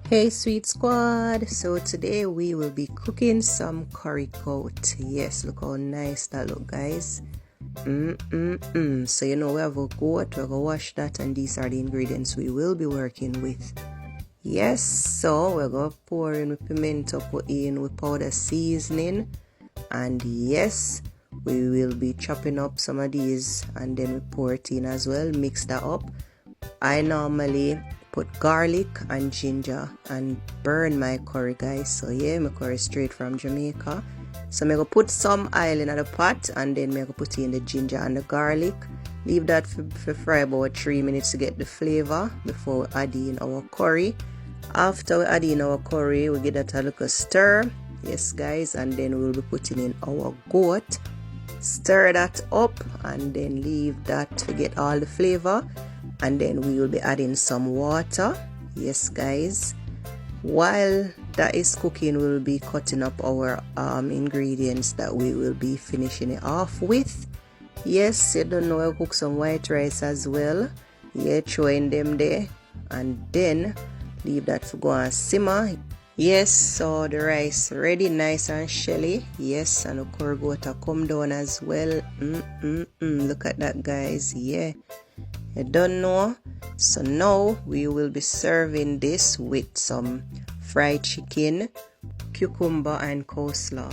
Hey sweet squad, so today we will be cooking some curry goat. Yes, look how nice that look, guys. So you know we have a goat, we're gonna wash that, and these are the ingredients we will be working with. Yes, so we're gonna pour in with pimento, put in with powder seasoning, and yes, we will be chopping up some of these and then we pour it in as well, mix that up. I normally put garlic and ginger and burn my curry, guys. So yeah, my curry straight from Jamaica. So I'm gonna put some oil in the pot and then I'm gonna put in the ginger and the garlic. Leave that for fry about 3 minutes to get the flavor before we add in our curry. After we add in our curry, we give that a little stir. Yes guys, and then we'll be putting in our goat. Stir that up and then leave that to get all the flavor. And then we will be adding some water. Yes guys, while that is cooking, we'll be cutting up our ingredients that we will be finishing it off with. Yes, you don't know, I'll cook some white rice as well. Yeah, throwing them there and then leave that to go and simmer. Yes, so the rice ready, nice and shelly. Yes, and the curry goat come down as well. Look at that, guys. Yeah, you don't know. So now we will be serving this with some fried chicken, cucumber and coleslaw.